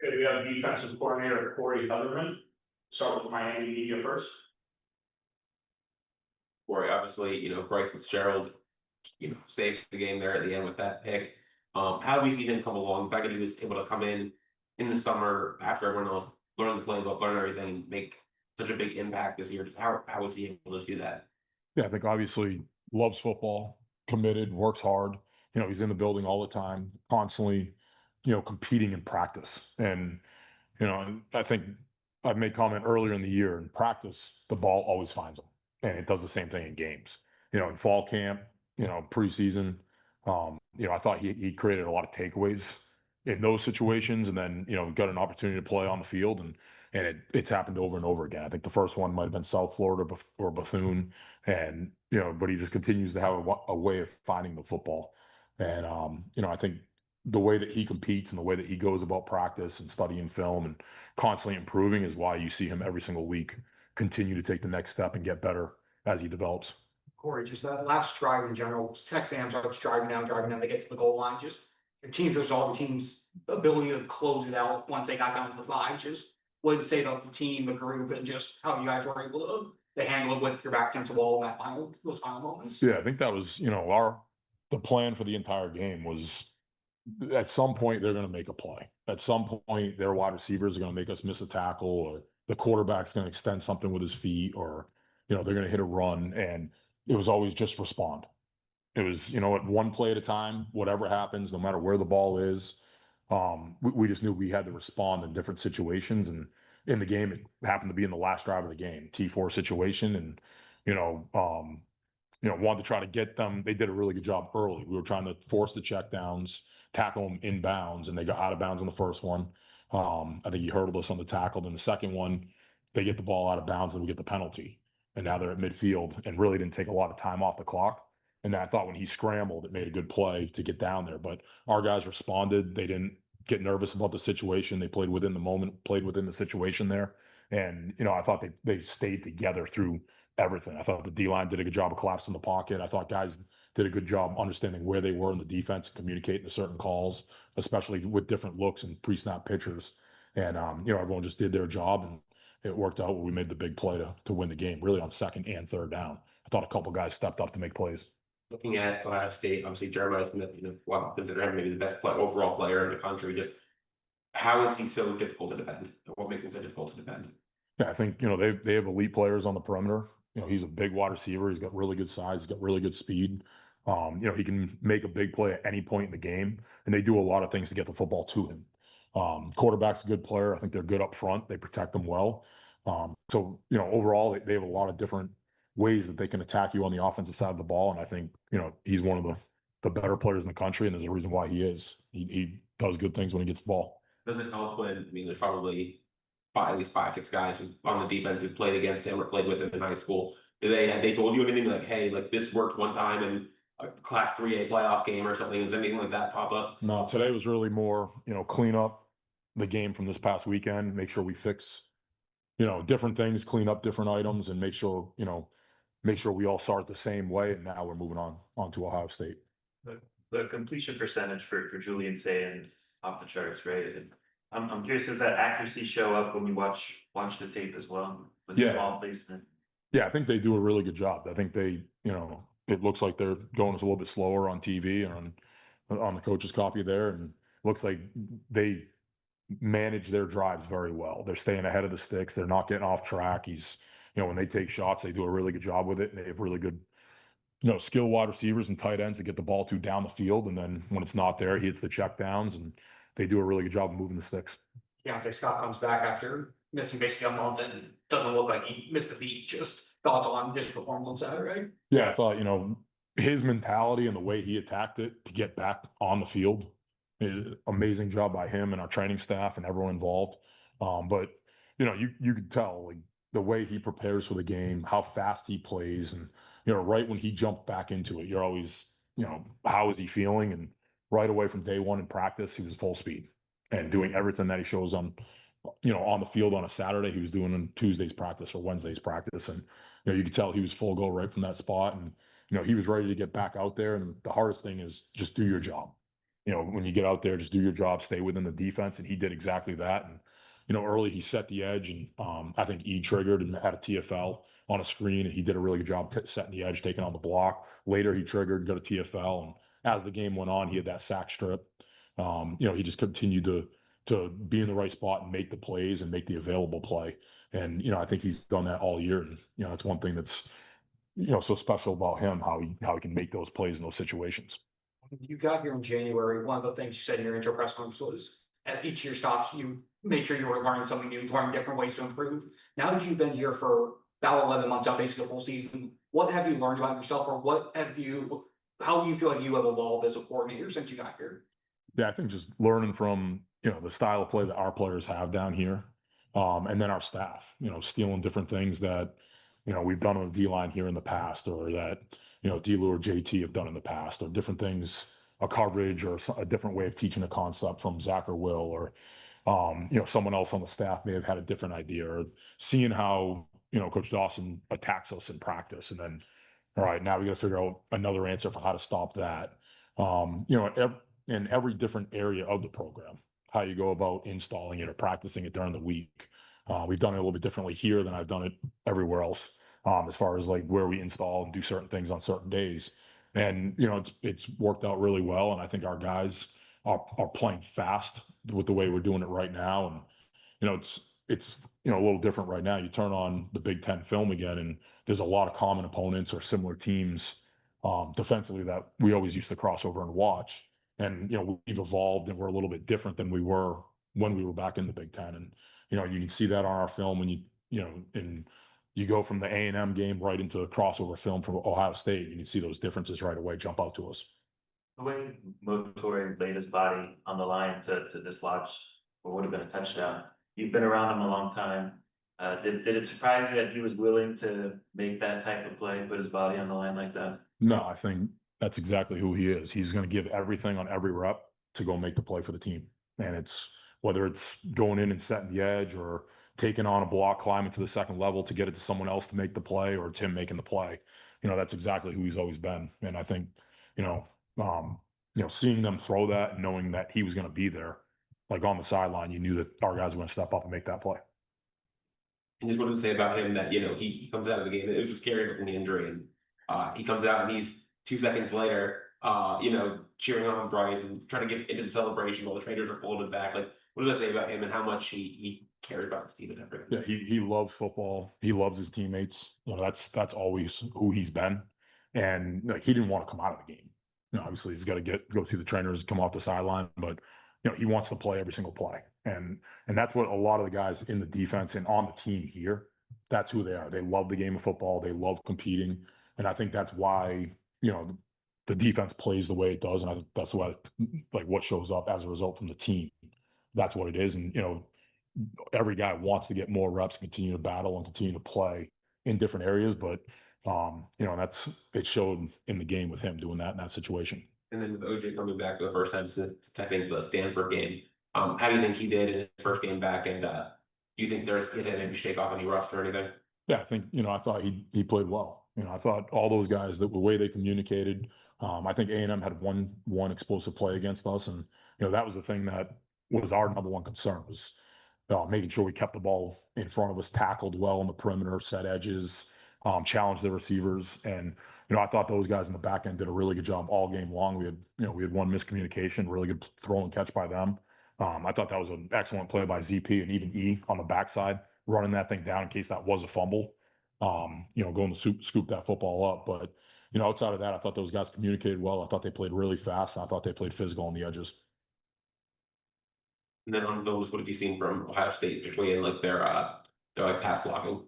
Okay, we have defensive coordinator Corey Hetherman. Start with Miami media first. Corey, obviously, Bryce Fitzgerald, saves the game there at the end with that pick. How do we see him come along? The fact that he was able to come in the summer after everyone else learned the playbook, learn everything, and make such a big impact this year. Just how was he able to do that? Yeah, I think obviously loves football, committed, works hard. He's in the building all the time, constantly, competing in practice. And, and I think I've made comment earlier in the year in practice, the ball always finds him. And it does the same thing in games. In fall camp, preseason, I thought he created a lot of takeaways in those situations, and then, got an opportunity to play on the field, and it's happened over and over again. I think the first one might have been South Florida or Bethune, and but he just continues to have a way of finding the football. And I think the way that he competes and the way that he goes about practice and studying film and constantly improving is why you see him every single week continue to take the next step and get better as he develops. Corey, just that last drive in general, Texans starts driving down, they get to the goal line. Just your team's result, your team's ability to close it out once they got down to the 5. Just what does it say about the team, the group, and just how you guys were able to handle it with your back against the wall in those final moments? Yeah, I think that was, the plan for the entire game was at some point they're going to make a play. At some point, their wide receivers are going to make us miss a tackle, or the quarterback's going to extend something with his feet, or they're going to hit a run, and it was always just respond. It was, at one play at a time, whatever happens, no matter where the ball is. We just knew we had to respond in different situations. And in the game, it happened to be in the last drive of the game, T4 situation. And, wanted to try to get them. They did a really good job early. We were trying to force the checkdowns, tackle them in bounds, and they got out of bounds on the first one. I think he hurdled us on the tackle. Then the second one, they get the ball out of bounds and we get the penalty. And now they're at midfield and really didn't take a lot of time off the clock. And then I thought when he scrambled, it made a good play to get down there. But our guys responded. They didn't get nervous about the situation. They played within the moment, played within the situation there. And, I thought they stayed together through everything. I thought the D-line did a good job of collapsing the pocket. I thought guys did a good job understanding where they were in the defense and communicating to certain calls, especially with different looks and pre-snap pitchers. And, everyone just did their job, and it worked out where we made the big play to win the game, really on second and third down. I thought a couple guys stepped up to make plays. Looking at Ohio State, obviously Jeremiah Smith, consider him maybe the best overall player in the country. Just how is he so difficult to defend? What makes him so difficult to defend? Yeah, I think, they have elite players on the perimeter. He's a big wide receiver. He's got really good size. He's got really good speed. He can make a big play at any point in the game, and they do a lot of things to get the football to him. Quarterback's a good player. I think they're good up front. They protect them well. So, overall, they have a lot of different ways that they can attack you on the offensive side of the ball. And I think, he's one of the better players in the country, and there's a reason why he is. He does good things when he gets the ball. Does it help when, there's probably at least 5-6 guys on the defense who played against him or played with him in high school? Have they told you anything like, hey, like this worked one time in a Class 3A playoff game or something? Does anything like that pop up? No, today was really more, clean up the game from this past weekend, make sure we fix, different things, clean up different items, and make sure we all start the same way. And now we're moving on to Ohio State. The completion percentage for Julian Sands off the charts, right? And I'm curious, does that accuracy show up when you watch the tape as well? With the ball placement? Yeah, I think they do a really good job. I think they, it looks like they're going a little bit slower on TV and on the coach's copy there, and it looks like they manage their drives very well. They're staying ahead of the sticks. They're not getting off track. When they take shots, they do a really good job with it, and they have really good, skill wide receivers and tight ends to get the ball to down the field. And then when it's not there, he hits the check downs, and they do a really good job of moving the sticks. Yeah, if Scott comes back after missing basically a month and doesn't look like he missed a beat. Just thoughts on his performance on Saturday? Yeah, I thought, his mentality and the way he attacked it to get back on the field, amazing job by him and our training staff and everyone involved. But, you could tell like the way he prepares for the game, how fast he plays. And, right when he jumped back into it, you're always, how is he feeling? And right away from day one in practice, he was full speed and doing everything that he shows on the field on a Saturday, he was doing on Tuesday's practice or Wednesday's practice. And, you could tell he was full go right from that spot. And, he was ready to get back out there. And the hardest thing is just do your job. when you get out there, just do your job, stay within the defense. And he did exactly that. And, early he set the edge, and I think he triggered and had a TFL on a screen, and he did a really good job setting the edge, taking on the block. Later he triggered, got a TFL, and as the game went on, he had that sack strip. He just continued to be in the right spot and make the plays and make the available play. And I think he's done that all year. And that's one thing that's so special about him, how he can make those plays in those situations. You got here in January. One of the things you said in your intro press conference was at each of your stops, you made sure you were learning something new, learning different ways to improve. Now that you've been here for about 11 months, out basically a full season, what have you learned about yourself, or how do you feel like you have evolved as a coordinator since you got here? Yeah, I think just learning from the style of play that our players have down here, and then our staff, stealing different things that we've done on the D line here in the past, or that D-Lou or JT have done in the past, or different things, a coverage or a different way of teaching a concept from Zach or Will, or someone else on the staff may have had a different idea, or seeing how Coach Dawson attacks us in practice, and then all right, now we got to figure out another answer for how to stop that. In every different area of the program, how you go about installing it or practicing it during the week. We've done it a little bit differently here than I've done it everywhere else, as far as like where we install and do certain things on certain days. And it's worked out really well, and I think our guys are playing fast with the way we're doing it right now. And it's a little different right now. You turn on the Big Ten film again, and there's a lot of common opponents or similar teams defensively that we always used to cross over and watch. And we've evolved, and we're a little bit different than we were when we were back in the Big Ten. And you can see that on our film when you go from the A&M game right into the crossover film from Ohio State. You can see those differences right away jump out to us. The way Motori laid his body on the line to dislodge what would have been a touchdown. You've been around him a long time. Did it surprise you that he was willing to make that type of play, put his body on the line like that? No, I think that's exactly who he is. He's going to give everything on every rep to go make the play for the team. And it's whether it's going in and setting the edge, or taking on a block, climbing to the second level to get it to someone else to make the play, or it's him making the play. That's exactly who he's always been. And I think, seeing them throw that and knowing that he was going to be there, like on the sideline, you knew that our guys were going to step up and make that play. And just wanted to say about him that, he comes out of the game. It was a scary looking injury, and he comes out and he's 2 seconds later, cheering on Bryce and trying to get into the celebration while the trainers are pulling him back. Like, what does that say about him and how much he cared about his team and everything? Yeah, he loves football. He loves his teammates. That's always who he's been. And he didn't want to come out of the game. Obviously he's got to go see the trainers, come off the sideline, but he wants to play every single play. And that's what a lot of the guys in the defense and on the team here, that's who they are. They love the game of football. They love competing. And I think that's why, the defense plays the way it does. And I think that's why, like, what shows up as a result from the team. That's what it is. And, every guy wants to get more reps, continue to battle and continue to play in different areas. But, it showed in the game with him doing that in that situation. And then with OJ coming back for the first time since I think the Stanford game, how do you think he did in his first game back? And do you think he had maybe shake off any rust or anything? Yeah, I think, I thought he played well. I thought all those guys, the way they communicated, I think A&M had one explosive play against us. And, that was the thing that was our number one concern, was making sure we kept the ball in front of us, tackled well on the perimeter, set edges, challenged the receivers. And, I thought those guys in the back end did a really good job all game long. We had one miscommunication, really good throw and catch by them. I thought that was an excellent play by ZP and even E on the backside, running that thing down in case that was a fumble, going to scoop that football up. But, outside of that, I thought those guys communicated well. I thought they played really fast. And I thought they played physical on the edges. And then on those, what have you seen from Ohio State, particularly in like their like pass blocking?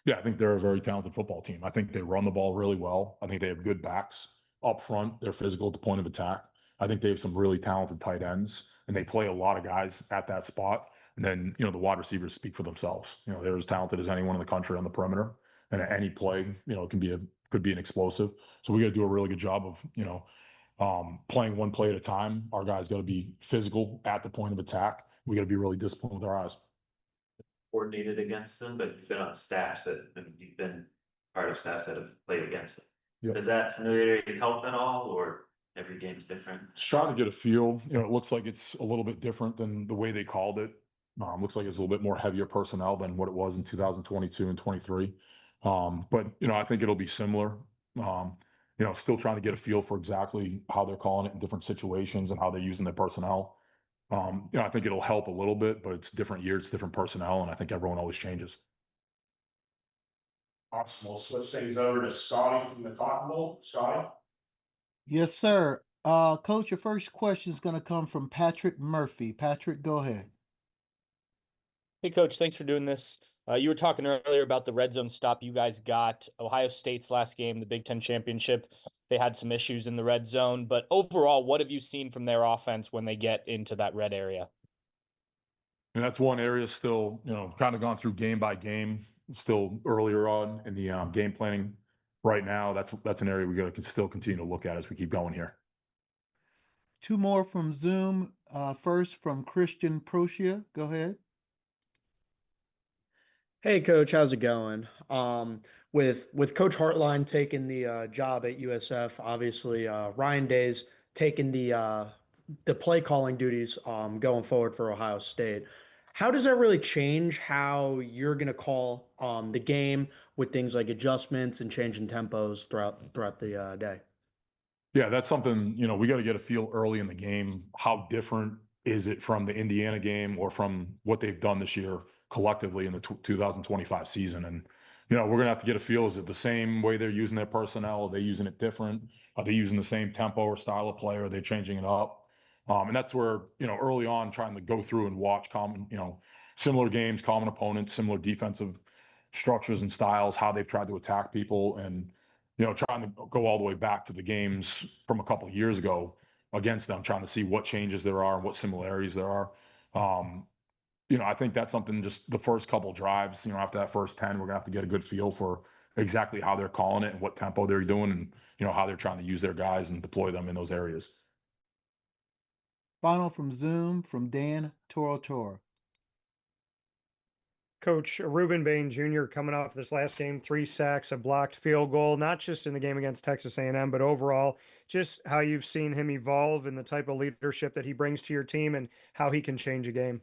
Yeah, I think they're a very talented football team. I think they run the ball really well. I think they have good backs up front. They're physical at the point of attack. I think they have some really talented tight ends, and they play a lot of guys at that spot. And then, the wide receivers speak for themselves. They're as talented as anyone in the country on the perimeter. And at any play, could be an explosive. So we got to do a really good job of, playing one play at a time. Our guys got to be physical at the point of attack. We got to be really disciplined with our eyes. Coordinated against them, but you've been on staffs you've been part of staffs that have played against them. Yep. Does that familiarity help at all, or every game's different? Just trying to get a feel. It looks like it's a little bit different than the way they called it. Looks like it's a little bit more heavier personnel than what it was in 2022 and 23. But I think it'll be similar. Still trying to get a feel for exactly how they're calling it in different situations and how they're using their personnel. I think it'll help a little bit, but it's different year, it's different personnel, and I think everyone always changes. Awesome. We'll switch things over to Scotty from the Cotton Bowl. Scotty? Yes, sir. Coach, your first question is going to come from Patrick Murphy. Patrick, go ahead. Hey, Coach, thanks for doing this. You were talking earlier about the red zone stop you guys got. Ohio State's last game, the Big Ten Championship, they had some issues in the red zone. But overall, what have you seen from their offense when they get into that red area? And that's one area still, kind of gone through game by game, still earlier on in the game planning right now. That's an area we got to still continue to look at as we keep going here. Two more from Zoom. First from Christian Procia. Go ahead. Hey, Coach, how's it going? With Coach Hartline taking the job at USF, obviously Ryan Day's taking the play calling duties going forward for Ohio State. How does that really change how you're going to call the game with things like adjustments and changing tempos throughout the day? Yeah, that's something, we got to get a feel early in the game. How different is it from the Indiana game or from what they've done this year collectively in the 2025 season? And, we're going to have to get a feel. Is it the same way they're using their personnel? Are they using it different? Are they using the same tempo or style of play? Or are they changing it up? And that's where, early on trying to go through and watch similar games, common opponents, similar defensive structures and styles, how they've tried to attack people, and, trying to go all the way back to the games from a couple of years ago against them, trying to see what changes there are and what similarities there are. I think that's something, just the first couple drives, after that first 10, we're gonna have to get a good feel for exactly how they're calling it and what tempo they're doing, and, how they're trying to use their guys and deploy them in those areas. Final from Zoom from Dan Toro. Coach Ruben Bane Jr. coming off this last game, 3 sacks, a blocked field goal, not just in the game against Texas A&M, but overall, just how you've seen him evolve and the type of leadership that he brings to your team and how he can change a game.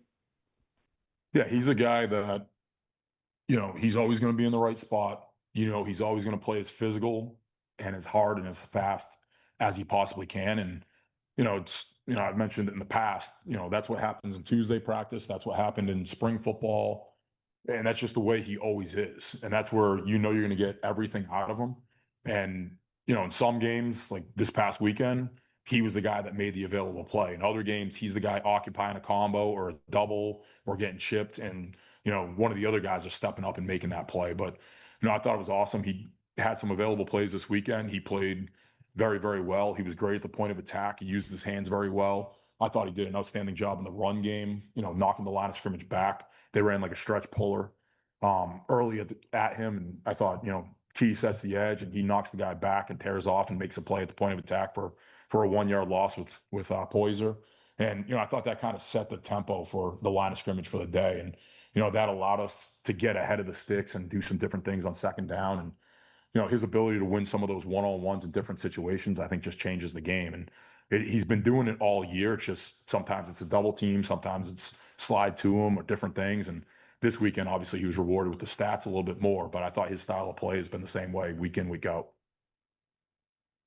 Yeah, he's a guy that, he's always going to be in the right spot. He's always going to play as physical and as hard and as fast as he possibly can. And, I've mentioned it in the past, that's what happens in Tuesday practice. That's what happened in spring football. And that's just the way he always is. And that's where you're going to get everything out of him. And, in some games, like this past weekend, he was the guy that made the available play. In other games, he's the guy occupying a combo or a double or getting chipped. And, one of the other guys are stepping up and making that play. But, I thought it was awesome. He had some available plays this weekend. He played very, very well. He was great at the point of attack. He used his hands very well. I thought he did an outstanding job in the run game, knocking the line of scrimmage back. They ran like a stretch puller early at him. And I thought, T sets the edge and he knocks the guy back and tears off and makes a play at the point of attack for a 1-yard loss with Poiser. And, I thought that kind of set the tempo for the line of scrimmage for the day. And, that allowed us to get ahead of the sticks and do some different things on second down. And, his ability to win some of those one-on-ones in different situations, I think just changes the game. And he's been doing it all year. It's just sometimes it's a double team, sometimes it's slide to him or different things. And this weekend, obviously, he was rewarded with the stats a little bit more. But I thought his style of play has been the same way week in, week out.